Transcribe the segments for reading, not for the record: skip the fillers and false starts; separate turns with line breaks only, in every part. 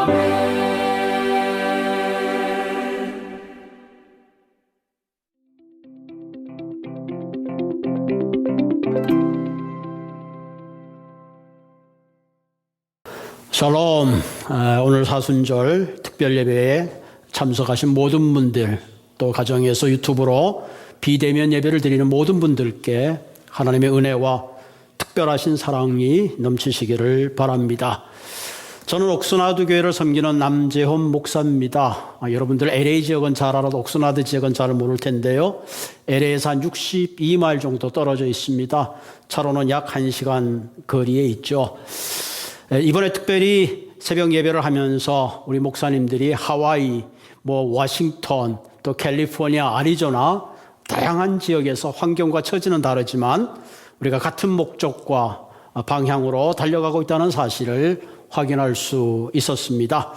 샬롬. 오늘 사순절 특별예배에 참석하신 모든 분들, 또 가정에서 유튜브로 비대면 예배를 드리는 모든 분들께 하나님의 은혜와 특별하신 사랑이 넘치시기를 바랍니다. 저는 옥스나드 교회를 섬기는 남재헌 목사입니다. 여러분들 LA 지역은 잘 알아도 옥스나드 지역은 잘 모를 텐데요. LA에서 한 62마일 정도 떨어져 있습니다. 차로는 약 1시간 거리에 있죠. 이번에 특별히 새벽 예배를 하면서 우리 목사님들이 하와이, 워싱턴, 또 캘리포니아, 애리조나 다양한 지역에서 환경과 처지는 다르지만 우리가 같은 목적과 방향으로 달려가고 있다는 사실을 확인할 수 있었습니다.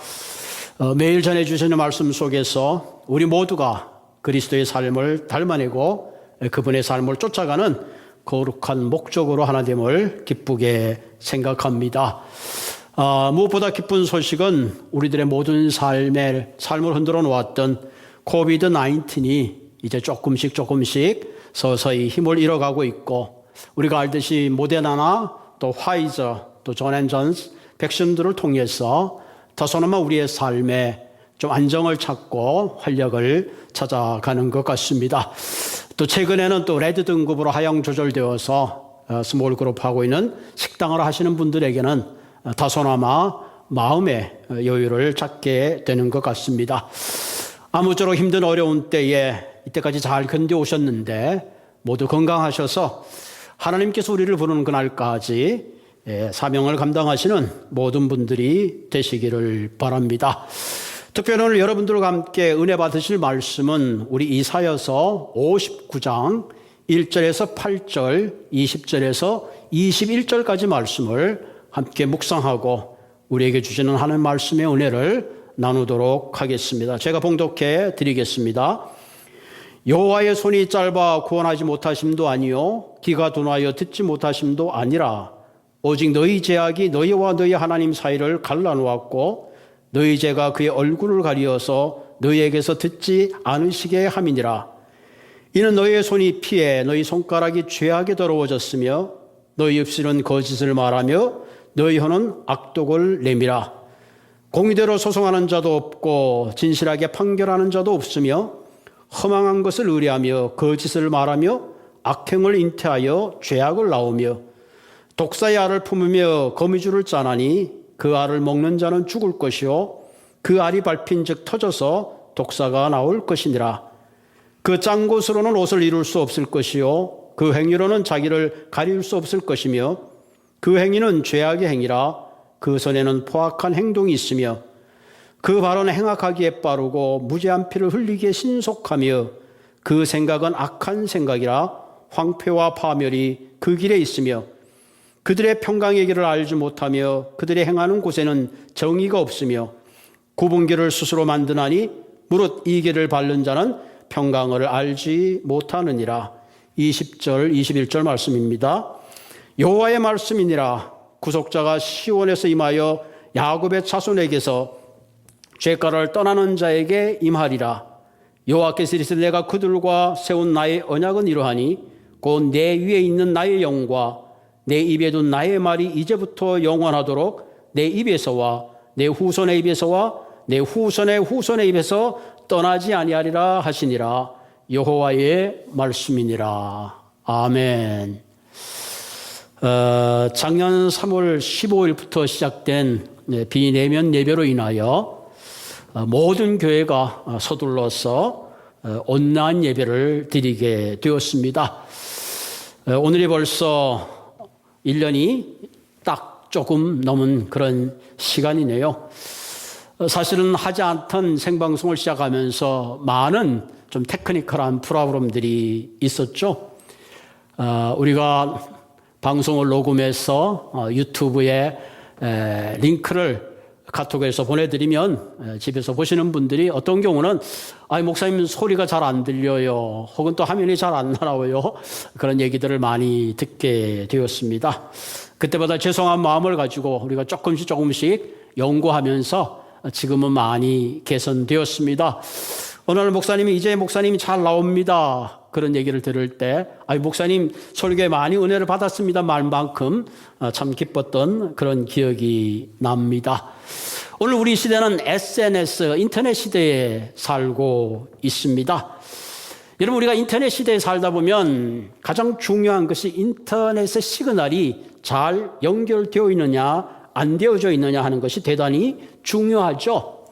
매일 전해주시는 말씀 속에서 우리 모두가 그리스도의 삶을 닮아내고 그분의 삶을 쫓아가는 거룩한 목적으로 하나 됨을 기쁘게 생각합니다. 무엇보다 기쁜 소식은 우리들의 모든 삶을 흔들어 놓았던 코비드-19이 이제 조금씩 서서히 힘을 잃어가고 있고, 우리가 알듯이 모데나나 또 화이저 또 존앤존스 백신들을 통해서 다소나마 우리의 삶에 좀 안정을 찾고 활력을 찾아가는 것 같습니다. 또 최근에는 또 레드 등급으로 하향 조절되어서 스몰 그룹 하고 있는 식당을 하시는 분들에게는 다소나마 마음의 여유를 찾게 되는 것 같습니다. 아무쪼록 힘든 어려운 때에 이때까지 잘 견뎌오셨는데 모두 건강하셔서 하나님께서 우리를 부르는 그날까지 사명을 감당하시는 모든 분들이 되시기를 바랍니다. 특별히 오늘 여러분들과 함께 은혜 받으실 말씀은 우리 이사야서 59장 1절에서 8절, 20절에서 21절까지 말씀을 함께 묵상하고 우리에게 주시는 하나님의 말씀의 은혜를 나누도록 하겠습니다. 제가 봉독해 드리겠습니다. 여호와의 손이 짧아 구원하지 못하심도 아니요 귀가 둔하여 듣지 못하심도 아니라 오직 너희 죄악이 너희와 너희 하나님 사이를 갈라놓았고 너희 죄가 그의 얼굴을 가리어서 너희에게서 듣지 않으시게 함이니라. 이는 너희의 손이 피해 너희 손가락이 죄악에 더러워졌으며 너희 입술은 거짓을 말하며 너희 혀는 악독을 내밀어. 공의대로 소송하는 자도 없고 진실하게 판결하는 자도 없으며 허망한 것을 의뢰하며 거짓을 말하며 악행을 잉태하여 죄악을 낳으며 독사의 알을 품으며 거미줄을 짜나니 그 알을 먹는 자는 죽을 것이요 그 알이 밟힌 즉 터져서 독사가 나올 것이니라. 그 짠 곳으로는 옷을 이룰 수 없을 것이요 그 행위로는 자기를 가릴 수 없을 것이며 그 행위는 죄악의 행위라. 그 손에는 포악한 행동이 있으며 그 발언은 행악하기에 빠르고 무죄한 피를 흘리기에 신속하며 그 생각은 악한 생각이라. 황폐와 파멸이 그 길에 있으며 그들의 평강의 길을 알지 못하며 그들이 행하는 곳에는 정의가 없으며 구분길을 스스로 만드나니 무릇 이 길을 밟는 자는 평강을 알지 못하느니라. 20절 21절 말씀입니다. 여호와의 말씀이니라. 구속자가 시온에서 임하여 야곱의 자손에게서 죄가를 떠나는 자에게 임하리라. 여호와께서 이르시되 내가 그들과 세운 나의 언약은 이러하니 곧 내 위에 있는 나의 영과 내 입에 둔 나의 말이 이제부터 영원하도록 내 입에서와 내 후손의 입에서와 내 후손의 후손의 입에서 떠나지 아니하리라 하시니라. 여호와의 말씀이니라. 아멘. 작년 3월 15일부터 시작된 비대면 예배로 인하여 모든 교회가 서둘러서 온라인 예배를 드리게 되었습니다. 오늘이 벌써 1년이 딱 조금 넘은 그런 시간이네요. 사실은 하지 않던 생방송을 시작하면서 많은 좀 테크니컬한 프로그램들이 있었죠. 우리가 방송을 녹음해서 유튜브에 링크를 카톡에서 보내드리면 집에서 보시는 분들이 어떤 경우는 목사님 소리가 잘 안 들려요. 혹은 또 화면이 잘 안 나와요. 그런 얘기들을 많이 듣게 되었습니다. 그때마다 죄송한 마음을 가지고 우리가 조금씩 연구하면서 지금은 많이 개선되었습니다. 오늘 목사님이 이제 목사님이 잘 나옵니다. 그런 얘기를 들을 때 목사님 설교에 많이 은혜를 받았습니다 말만큼 참 기뻤던 그런 기억이 납니다. 오늘 우리 시대는 SNS, 인터넷 시대에 살고 있습니다. 여러분, 우리가 인터넷 시대에 살다 보면 가장 중요한 것이 인터넷의 시그널이 잘 연결되어 있느냐 안 되어져 있느냐 하는 것이 대단히 중요하죠.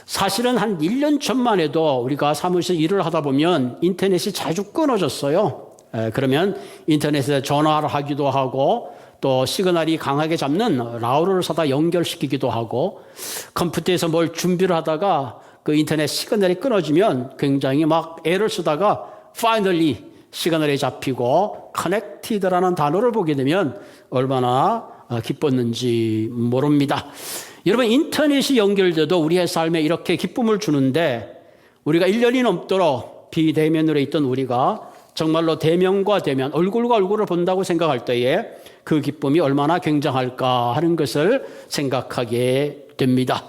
사실은 한 1년 전만 해도 우리가 사무실 일을 하다 보면 인터넷이 자주 끊어졌어요. 그러면 인터넷에 전화를 하기도 하고 또 시그널이 강하게 잡는 라우터를 사다 연결시키기도 하고 컴퓨터에서 뭘 준비를 하다가 그 인터넷 시그널이 끊어지면 굉장히 막 애를 쓰다가 finally 시그널이 잡히고 connected라는 단어를 보게 되면 얼마나 기뻤는지 모릅니다. 여러분, 인터넷이 연결돼도 우리의 삶에 이렇게 기쁨을 주는데 우리가 1년이 넘도록 비대면으로 있던 우리가 정말로 대면과 대면, 얼굴과 얼굴을 본다고 생각할 때에 그 기쁨이 얼마나 굉장할까 하는 것을 생각하게 됩니다.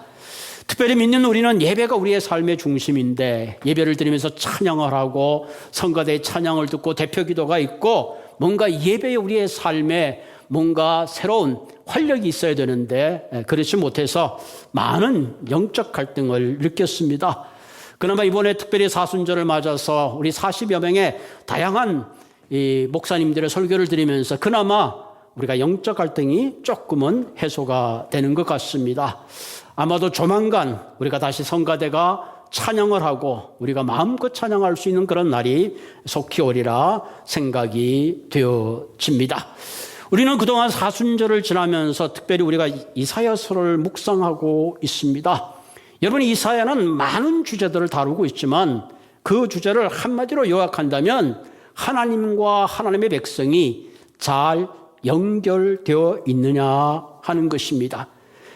특별히 믿는 우리는 예배가 우리의 삶의 중심인데 예배를 드리면서 찬양을 하고 성가대의 찬양을 듣고 대표기도가 있고 뭔가 예배에 우리의 삶에 뭔가 새로운 활력이 있어야 되는데 그렇지 못해서 많은 영적 갈등을 느꼈습니다. 그나마 이번에 특별히 사순절을 맞아서 우리 40여 명의 다양한 이 목사님들의 설교를 드리면서 그나마 우리가 영적 갈등이 조금은 해소가 되는 것 같습니다. 아마도 조만간 우리가 다시 성가대가 찬양을 하고 우리가 마음껏 찬양할 수 있는 그런 날이 속히 오리라 생각이 되어집니다. 우리는 그동안 사순절을 지나면서 특별히 우리가 이사야서를 묵상하고 있습니다. 여러분, 이사야는 많은 주제들을 다루고 있지만 그 주제를 한마디로 요약한다면 하나님과 하나님의 백성이 잘 연결되어 있느냐 하는 것입니다.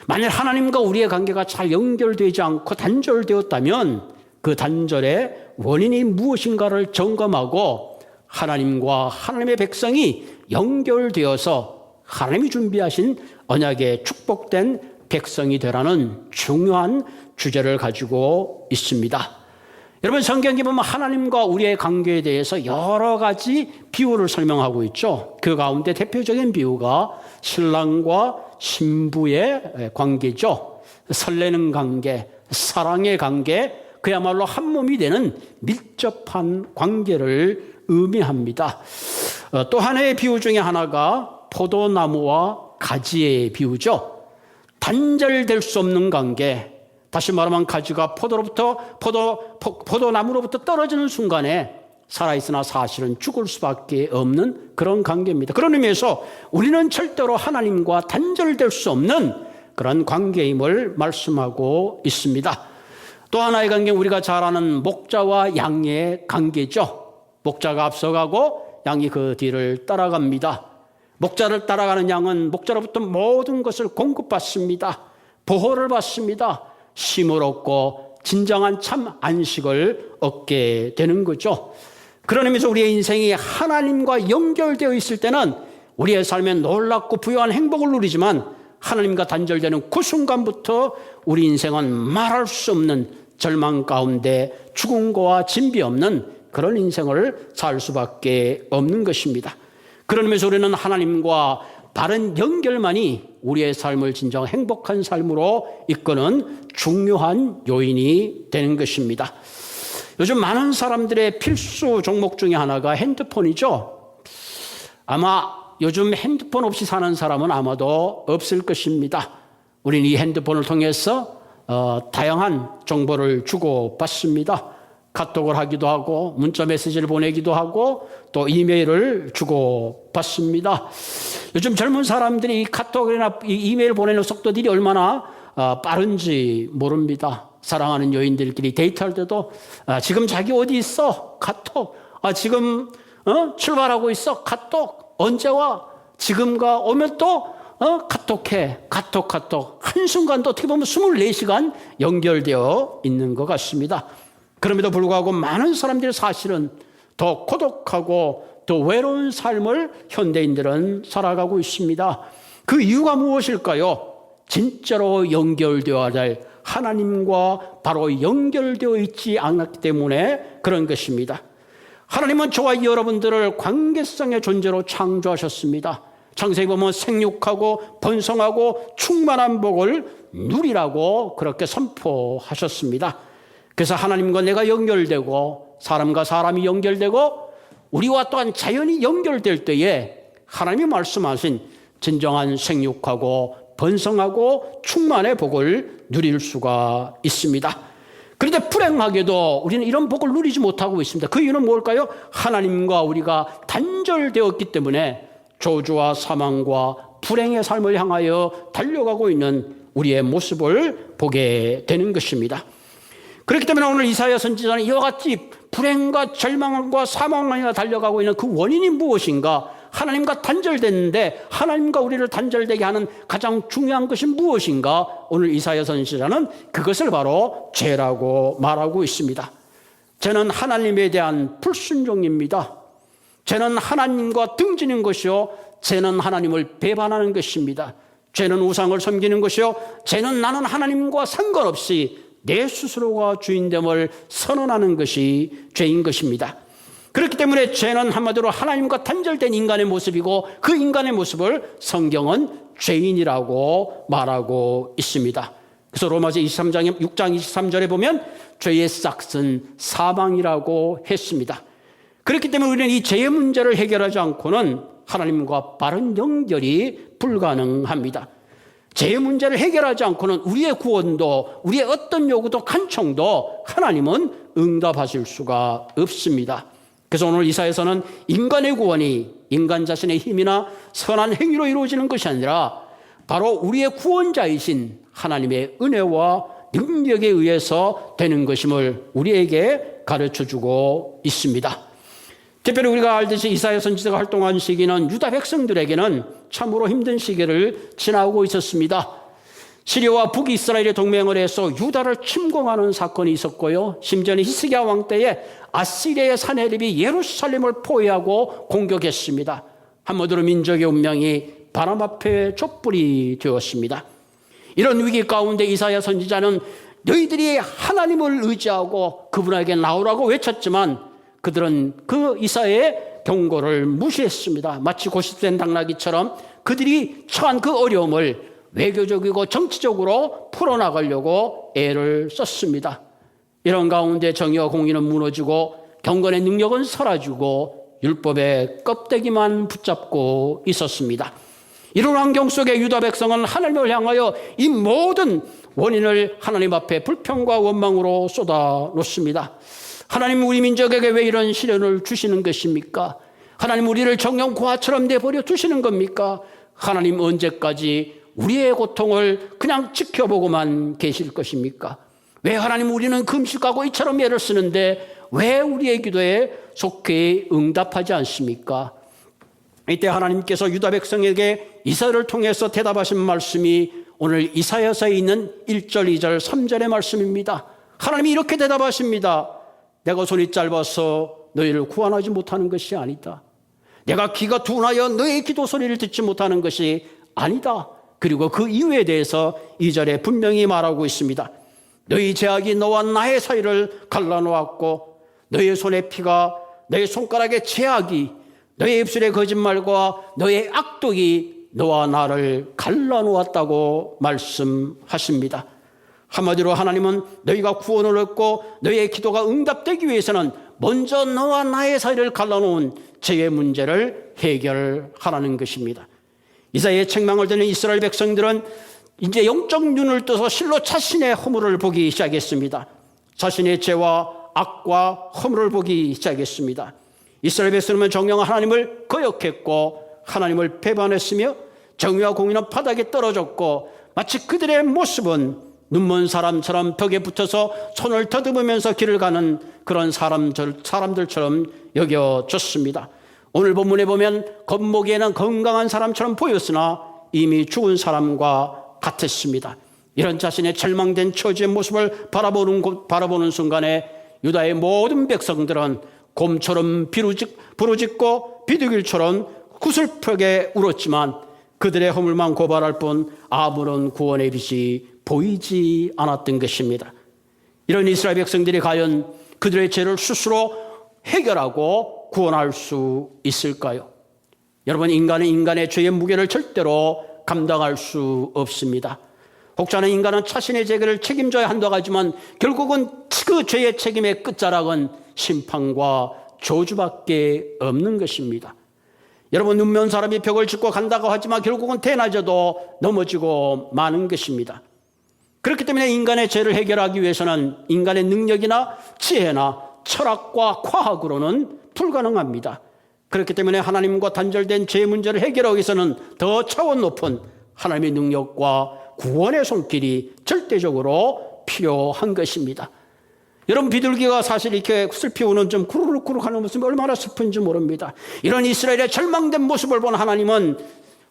만약 하나님과 우리의 관계가 잘 연결되지 않고 단절되었다면 그 단절의 원인이 무엇인가를 점검하고 하나님과 하나님의 백성이 연결되어서 하나님이 준비하신 언약의 축복된 백성이 되라는 중요한 주제를 가지고 있습니다. 여러분, 성경에 보면 하나님과 우리의 관계에 대해서 여러 가지 비유를 설명하고 있죠. 그 가운데 대표적인 비유가 신랑과 신부의 관계죠. 설레는 관계, 사랑의 관계, 그야말로 한 몸이 되는 밀접한 관계를 의미합니다. 또 하나의 비유 중에 하나가 포도나무와 가지의 비유죠. 단절될 수 없는 관계, 다시 말하면 가지가 포도나무로부터 떨어지는 순간에 살아있으나 사실은 죽을 수밖에 없는 그런 관계입니다. 그런 의미에서 우리는 절대로 하나님과 단절될 수 없는 그런 관계임을 말씀하고 있습니다. 또 하나의 관계, 우리가 잘 아는 목자와 양의 관계죠. 목자가 앞서가고 양이 그 뒤를 따라갑니다. 목자를 따라가는 양은 목자로부터 모든 것을 공급받습니다. 보호를 받습니다. 쉼을 얻고 진정한 참 안식을 얻게 되는 거죠. 그런 의미에서 우리의 인생이 하나님과 연결되어 있을 때는 우리의 삶에 놀랍고 부유한 행복을 누리지만 하나님과 단절되는 그 순간부터 우리 인생은 말할 수 없는 절망 가운데 죽음과 진비 없는 그런 인생을 살 수밖에 없는 것입니다. 그런 의미에서 우리는 하나님과 바른 연결만이 우리의 삶을 진정 행복한 삶으로 이끄는 중요한 요인이 되는 것입니다. 요즘 많은 사람들의 필수 종목 중에 하나가 핸드폰이죠. 아마 요즘 핸드폰 없이 사는 사람은 아마도 없을 것입니다. 우리는 이 핸드폰을 통해서 다양한 정보를 주고받습니다. 카톡을 하기도 하고 문자 메시지를 보내기도 하고 또 이메일을 주고받습니다. 요즘 젊은 사람들이 이 카톡이나 이메일 보내는 속도들이 얼마나 빠른지 모릅니다. 사랑하는 여인들끼리 데이트할 때도 지금 자기 어디 있어? 카톡. 지금 출발하고 있어? 카톡. 언제 와? 지금 가. 오면 또 카톡해. 카톡. 한순간도 어떻게 보면 24시간 연결되어 있는 것 같습니다. 그럼에도 불구하고 많은 사람들이 사실은 더 고독하고 더 외로운 삶을 현대인들은 살아가고 있습니다. 그 이유가 무엇일까요? 진짜로 연결되어야 할 하나님과 바로 연결되어 있지 않았기 때문에 그런 것입니다. 하나님은 저와 여러분들을 관계성의 존재로 창조하셨습니다. 창세기 보면 생육하고 번성하고 충만한 복을 누리라고 그렇게 선포하셨습니다. 그래서 하나님과 내가 연결되고 사람과 사람이 연결되고 우리와 또한 자연이 연결될 때에 하나님이 말씀하신 진정한 생육하고 번성하고 충만의 복을 누릴 수가 있습니다. 그런데 불행하게도 우리는 이런 복을 누리지 못하고 있습니다. 그 이유는 뭘까요? 하나님과 우리가 단절되었기 때문에 저주와 사망과 불행의 삶을 향하여 달려가고 있는 우리의 모습을 보게 되는 것입니다. 그렇기 때문에 오늘 이사야 선지자는 이와 같이 불행과 절망과 사망을 달려가고 있는 그 원인이 무엇인가? 하나님과 단절됐는데 하나님과 우리를 단절되게 하는 가장 중요한 것이 무엇인가? 오늘 이사야 선지자는 그것을 바로 죄라고 말하고 있습니다. 죄는 하나님에 대한 불순종입니다. 죄는 하나님과 등지는 것이요, 죄는 하나님을 배반하는 것입니다. 죄는 우상을 섬기는 것이요, 죄는 나는 하나님과 상관없이 내 스스로가 주인됨을 선언하는 것이 죄인 것입니다. 그렇기 때문에 죄는 한마디로 하나님과 단절된 인간의 모습이고 그 인간의 모습을 성경은 죄인이라고 말하고 있습니다. 그래서 로마서 6장 23절에 보면 죄의 싹은 사망이라고 했습니다. 그렇기 때문에 우리는 이 죄의 문제를 해결하지 않고는 하나님과 바른 연결이 불가능합니다. 죄의 문제를 해결하지 않고는 우리의 구원도 우리의 어떤 요구도 간청도 하나님은 응답하실 수가 없습니다. 그래서 오늘 이사에서는 인간의 구원이 인간 자신의 힘이나 선한 행위로 이루어지는 것이 아니라 바로 우리의 구원자이신 하나님의 은혜와 능력에 의해서 되는 것임을 우리에게 가르쳐주고 있습니다. 특별히 우리가 알듯이 이사야 선지자가 활동한 시기는 유다 백성들에게는 참으로 힘든 시기를 지나고 있었습니다. 시리아와 북이스라엘의 동맹을 해서 유다를 침공하는 사건이 있었고요. 심지어는 히스기야 왕 때에 아시리아의 사내립이 예루살렘을 포위하고 공격했습니다. 한마디로 민족의 운명이 바람 앞에 촛불이 되었습니다. 이런 위기 가운데 이사야 선지자는 너희들이 하나님을 의지하고 그분에게 나오라고 외쳤지만 그들은 그 이사야의 경고를 무시했습니다. 마치 고집된 당나귀처럼 그들이 처한 그 어려움을 외교적이고 정치적으로 풀어나가려고 애를 썼습니다. 이런 가운데 정의와 공의는 무너지고 경건의 능력은 사라지고 율법의 껍데기만 붙잡고 있었습니다. 이런 환경 속에 유다 백성은 하나님을 향하여 이 모든 원인을 하나님 앞에 불평과 원망으로 쏟아놓습니다. 하나님, 우리 민족에게 왜 이런 시련을 주시는 것입니까? 하나님, 우리를 정령 고아처럼 내버려 두시는 겁니까? 하나님, 언제까지 우리의 고통을 그냥 지켜보고만 계실 것입니까? 왜 하나님, 우리는 금식하고 이처럼 애를 쓰는데 왜 우리의 기도에 속히 응답하지 않습니까? 이때 하나님께서 유다 백성에게 이사야를 통해서 대답하신 말씀이 오늘 이사야서에 있는 1절, 2절, 3절의 말씀입니다. 하나님이 이렇게 대답하십니다. 내가 손이 짧아서 너희를 구원하지 못하는 것이 아니다. 내가 귀가 둔하여 너의 기도 소리를 듣지 못하는 것이 아니다. 그리고 그 이유에 대해서 2절에 분명히 말하고 있습니다. 너희 죄악이 너와 나의 사이를 갈라놓았고 너의 손의 피가 너의 손가락의 죄악이 너의 입술의 거짓말과 너의 악독이 너와 나를 갈라놓았다고 말씀하십니다. 한마디로 하나님은 너희가 구원을 얻고 너희의 기도가 응답되기 위해서는 먼저 너와 나의 사이를 갈라놓은 죄의 문제를 해결하라는 것입니다. 이사야의 책망을 듣는 이스라엘 백성들은 이제 영적 눈을 떠서 실로 자신의 허물을 보기 시작했습니다. 자신의 죄와 악과 허물을 보기 시작했습니다. 이스라엘 백성은 정령 하나님을 거역했고 하나님을 배반했으며 정의와 공의는 바닥에 떨어졌고 마치 그들의 모습은 눈먼 사람처럼 벽에 붙어서 손을 더듬으면서 길을 가는 그런 사람들처럼 여겨졌습니다. 오늘 본문에 보면 겉보기에는 건강한 사람처럼 보였으나 이미 죽은 사람과 같았습니다. 이런 자신의 절망된 처지의 모습을 바라보는 순간에 유다의 모든 백성들은 곰처럼 부르짖고 비둘기처럼 구슬프게 울었지만 그들의 허물만 고발할 뿐 아무런 구원의 빛이 보이지 않았던 것입니다. 이런 이스라엘 백성들이 과연 그들의 죄를 스스로 해결하고 구원할 수 있을까요? 여러분, 인간은 인간의 죄의 무게를 절대로 감당할 수 없습니다. 혹자는 인간은 자신의 죄를 책임져야 한다고 하지만 결국은 그 죄의 책임의 끝자락은 심판과 저주밖에 없는 것입니다. 여러분, 눈먼 사람이 벽을 짚고 간다고 하지만 결국은 대낮에도 넘어지고 마는 것입니다. 그렇기 때문에 인간의 죄를 해결하기 위해서는 인간의 능력이나 지혜나 철학과 과학으로는 불가능합니다. 그렇기 때문에 하나님과 단절된 죄 문제를 해결하기 위해서는 더 차원 높은 하나님의 능력과 구원의 손길이 절대적으로 필요한 것입니다. 여러분, 비둘기가 사실 이렇게 슬피 우는 좀 쿠르륵쿠르륵 하는 모습이 얼마나 슬픈지 모릅니다. 이런 이스라엘의 절망된 모습을 본 하나님은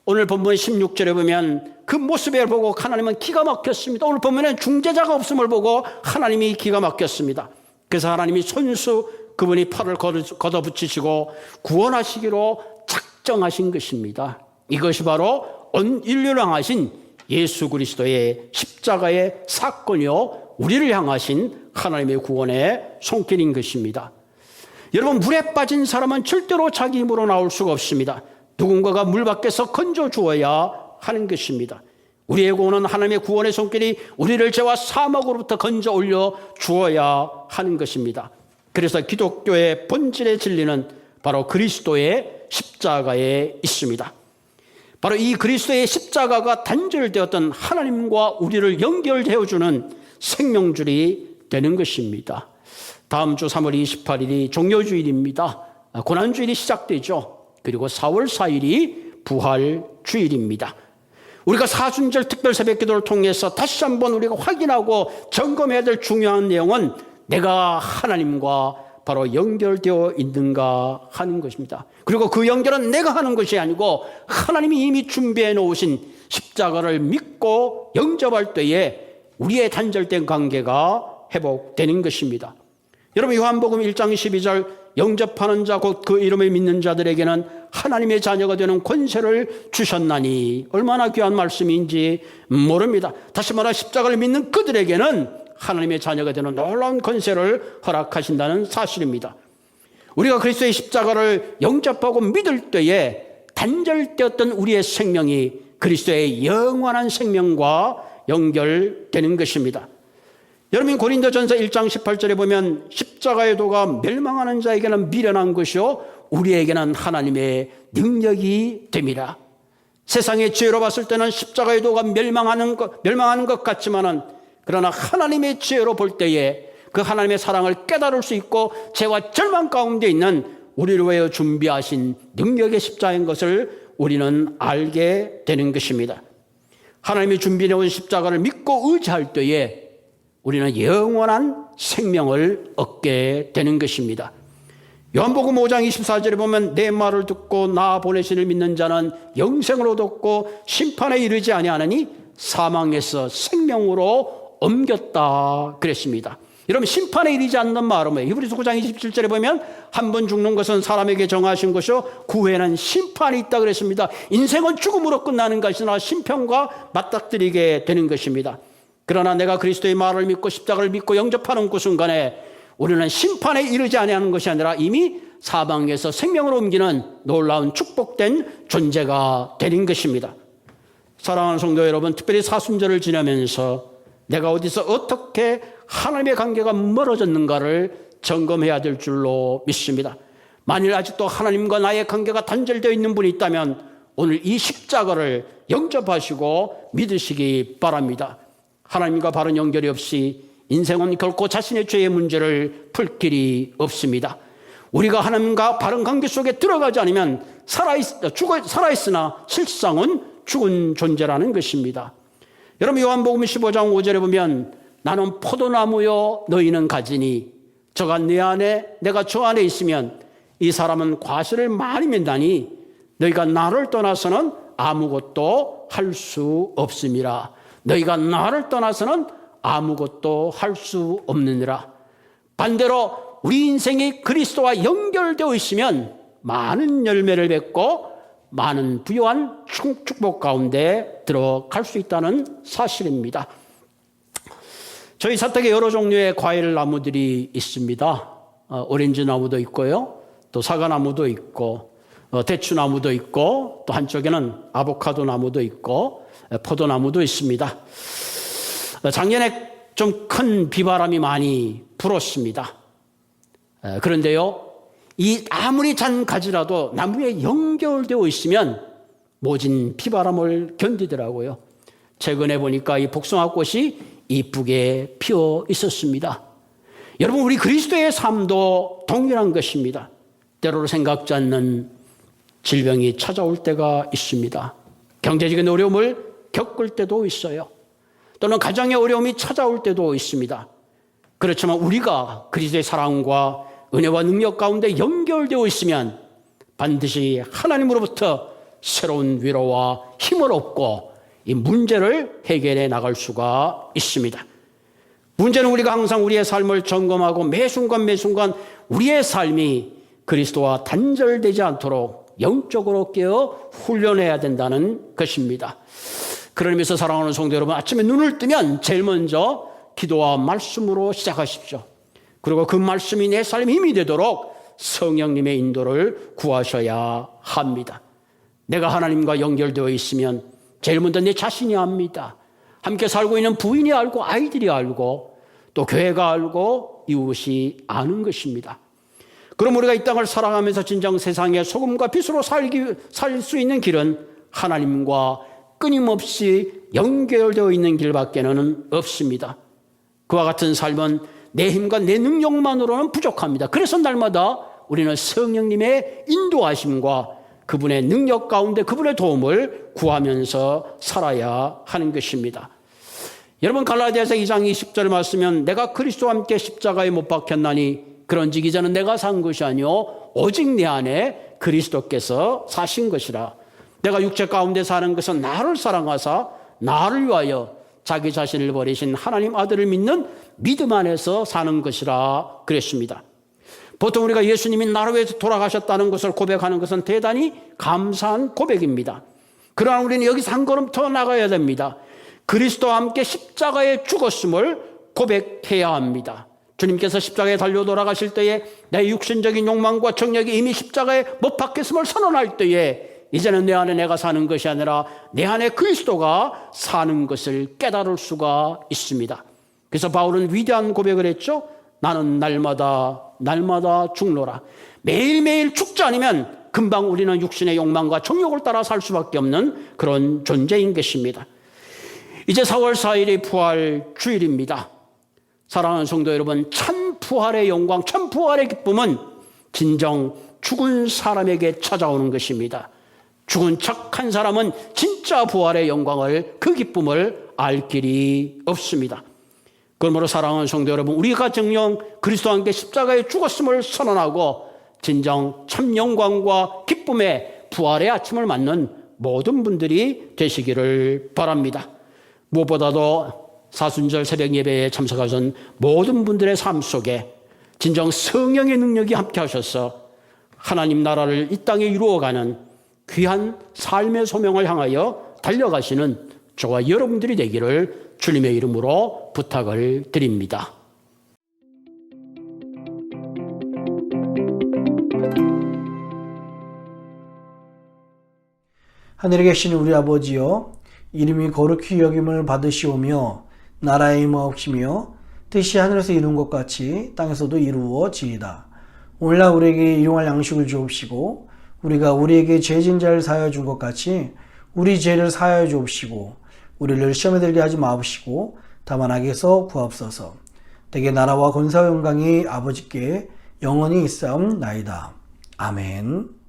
오늘 본문 16절에 보면 그 모습을 보고 하나님은 기가 막혔습니다. 오늘 본문엔 중재자가 없음을 보고 하나님이 기가 막혔습니다. 그래서 하나님이 손수 그분이 팔을 걷어붙이시고 구원하시기로 작정하신 것입니다. 이것이 바로 온 인류를 향하신 예수 그리스도의 십자가의 사건이요, 우리를 향하신 하나님의 구원의 손길인 것입니다. 여러분, 물에 빠진 사람은 절대로 자기 힘으로 나올 수가 없습니다. 누군가가 물 밖에서 건져 주어야 하는 것입니다. 우리의 구원은 하나님의 구원의 손길이 우리를 죄와 사막으로부터 건져 올려 주어야 하는 것입니다. 그래서 기독교의 본질의 진리는 바로 그리스도의 십자가에 있습니다. 바로 이 그리스도의 십자가가 단절되었던 하나님과 우리를 연결되어주는 생명줄이 되는 것입니다. 다음 주 3월 28일이 종료주일입니다. 고난주일이 시작되죠. 그리고 4월 4일이 부활주일입니다. 우리가 사순절 특별 새벽기도를 통해서 다시 한번 우리가 확인하고 점검해야 될 중요한 내용은 내가 하나님과 바로 연결되어 있는가 하는 것입니다. 그리고 그 연결은 내가 하는 것이 아니고 하나님이 이미 준비해 놓으신 십자가를 믿고 영접할 때에 우리의 단절된 관계가 회복되는 것입니다. 여러분, 요한복음 1장 12절 영접하는 자 곧 그 이름을 믿는 자들에게는 하나님의 자녀가 되는 권세를 주셨나니, 얼마나 귀한 말씀인지 모릅니다. 다시 말해 십자가를 믿는 그들에게는 하나님의 자녀가 되는 놀라운 권세를 허락하신다는 사실입니다. 우리가 그리스도의 십자가를 영접하고 믿을 때에 단절되었던 우리의 생명이 그리스도의 영원한 생명과 연결되는 것입니다. 여러분, 고린도전서 1장 18절에 보면 십자가의 도가 멸망하는 자에게는 미련한 것이요 우리에게는 하나님의 능력이 됨이라. 세상의 지혜로 봤을 때는 십자가의 도가 멸망하는 것 같지만은, 그러나 하나님의 지혜로 볼 때에 그 하나님의 사랑을 깨달을 수 있고 죄와 절망 가운데 있는 우리를 위하여 준비하신 능력의 십자가인 것을 우리는 알게 되는 것입니다. 하나님이 준비해온 십자가를 믿고 의지할 때에 우리는 영원한 생명을 얻게 되는 것입니다. 요한복음 5장 24절에 보면 내 말을 듣고 나 보내시를 믿는 자는 영생을 얻었고 심판에 이르지 아니하느니 사망에서 생명으로 옮겼다 그랬습니다. 여러분, 심판에 이르지 않는 말은 히브리서 9장 27절에 보면 한 번 죽는 것은 사람에게 정하신 것이요 그 후에는 심판이 있다 그랬습니다. 인생은 죽음으로 끝나는 것이나 심판과 맞닥뜨리게 되는 것입니다. 그러나 내가 그리스도의 말을 믿고 십자가를 믿고 영접하는 그 순간에 우리는 심판에 이르지 아니하는 것이 아니라 이미 사망에서 생명으로 옮기는 놀라운 축복된 존재가 되는 것입니다. 사랑하는 성도 여러분, 특별히 사순절을 지나면서 내가 어디서 어떻게 하나님의 관계가 멀어졌는가를 점검해야 될 줄로 믿습니다. 만일 아직도 하나님과 나의 관계가 단절되어 있는 분이 있다면 오늘 이 십자가를 영접하시고 믿으시기 바랍니다. 하나님과 바른 연결이 없이 인생은 결코 자신의 죄의 문제를 풀 길이 없습니다. 우리가 하나님과 바른 관계 속에 들어가지 않으면 살아있으나 실상은 죽은 존재라는 것입니다. 여러분, 요한복음 15장 5절에 보면 나는 포도나무요 너희는 가지니 저가 내 안에 내가 저 안에 있으면 이 사람은 과실을 많이 맺나니 너희가 나를 떠나서는 아무것도 할 수 없음이라. 너희가 나를 떠나서는 아무것도 할 수 없느니라. 반대로 우리 인생이 그리스도와 연결되어 있으면 많은 열매를 맺고 많은 부유한 축복 가운데 들어갈 수 있다는 사실입니다. 저희 사택에 여러 종류의 과일 나무들이 있습니다. 오렌지 나무도 있고요. 또 사과나무도 있고 대추나무도 있고 또 한쪽에는 아보카도 나무도 있고 포도나무도 있습니다. 작년에 좀 큰 비바람이 많이 불었습니다. 그런데요, 이 아무리 잔 가지라도 나무에 연결되어 있으면 모진 비바람을 견디더라고요. 최근에 보니까 이 복숭아꽃이 이쁘게 피어 있었습니다. 여러분, 우리 그리스도의 삶도 동일한 것입니다. 때로는 생각지 않는 질병이 찾아올 때가 있습니다. 경제적인 어려움을 겪을 때도 있어요. 또는 가정의 어려움이 찾아올 때도 있습니다. 그렇지만 우리가 그리스도의 사랑과 은혜와 능력 가운데 연결되어 있으면 반드시 하나님으로부터 새로운 위로와 힘을 얻고 이 문제를 해결해 나갈 수가 있습니다. 문제는 우리가 항상 우리의 삶을 점검하고 매 순간 우리의 삶이 그리스도와 단절되지 않도록 영적으로 깨어 훈련해야 된다는 것입니다. 그런 의미에서 사랑하는 성도 여러분, 아침에 눈을 뜨면 제일 먼저 기도와 말씀으로 시작하십시오. 그리고 그 말씀이 내 삶에 힘이 되도록 성령님의 인도를 구하셔야 합니다. 내가 하나님과 연결되어 있으면 제일 먼저 내 자신이 압니다. 함께 살고 있는 부인이 알고 아이들이 알고 또 교회가 알고 이웃이 아는 것입니다. 그럼 우리가 이 땅을 살아가면서 진정 세상의 소금과 빛으로 살 수 있는 길은 하나님과 끊임없이 연결되어 있는 길밖에는 없습니다. 그와 같은 삶은 내 힘과 내 능력만으로는 부족합니다. 그래서 날마다 우리는 성령님의 인도하심과 그분의 능력 가운데 그분의 도움을 구하면서 살아야 하는 것입니다. 여러분, 갈라디아서 2장 20절 말씀은 내가 그리스도와 함께 십자가에 못 박혔나니 그런즉 이제는 내가 산 것이 아니요 오직 내 안에 그리스도께서 사신 것이라. 내가 육체 가운데 사는 것은 나를 사랑하사 나를 위하여 자기 자신을 버리신 하나님 아들을 믿는 믿음 안에서 사는 것이라 그랬습니다. 보통 우리가 예수님이 나를 위해서 돌아가셨다는 것을 고백하는 것은 대단히 감사한 고백입니다. 그러나 우리는 여기서 한 걸음 더 나가야 됩니다. 그리스도와 함께 십자가에 죽었음을 고백해야 합니다. 주님께서 십자가에 달려 돌아가실 때에 내 육신적인 욕망과 정력이 이미 십자가에 못 박혔음을 선언할 때에 이제는 내 안에 내가 사는 것이 아니라 내 안에 그리스도가 사는 것을 깨달을 수가 있습니다. 그래서 바울은 위대한 고백을 했죠. 나는 날마다 죽노라. 매일매일 죽지 않으면 금방 우리는 육신의 욕망과 정욕을 따라 살 수밖에 없는 그런 존재인 것입니다. 이제 4월 4일이 부활 주일입니다. 사랑하는 성도 여러분, 참 부활의 영광, 참 부활의 기쁨은 진정 죽은 사람에게 찾아오는 것입니다. 죽은 척한 사람은 진짜 부활의 영광을, 그 기쁨을 알 길이 없습니다. 그러므로 사랑하는 성도 여러분, 우리가 정녕 그리스도와 함께 십자가에 죽었음을 선언하고 진정 참 영광과 기쁨의 부활의 아침을 맞는 모든 분들이 되시기를 바랍니다. 무엇보다도 사순절 새벽 예배에 참석하신 모든 분들의 삶 속에 진정 성령의 능력이 함께 하셔서 하나님 나라를 이 땅에 이루어가는 귀한 삶의 소명을 향하여 달려가시는 저와 여러분들이 되기를 주님의 이름으로 부탁을 드립니다.
하늘에 계신 우리 아버지여, 이름이 거룩히 여김을 받으시오며 나라의 임하옵시며 뜻이 하늘에서 이룬 것 같이 땅에서도 이루어지이다. 오늘날 우리에게 일용할 양식을 주옵시고 우리가 우리에게 죄진 자를 사하여 준 것 같이 우리 죄를 사하여 주옵시고 우리를 시험에 들게 하지 마옵시고 다만 악에서 구하옵소서. 대개 나라와 권세와 영광이 아버지께 영원히 있사옵나이다. 아멘.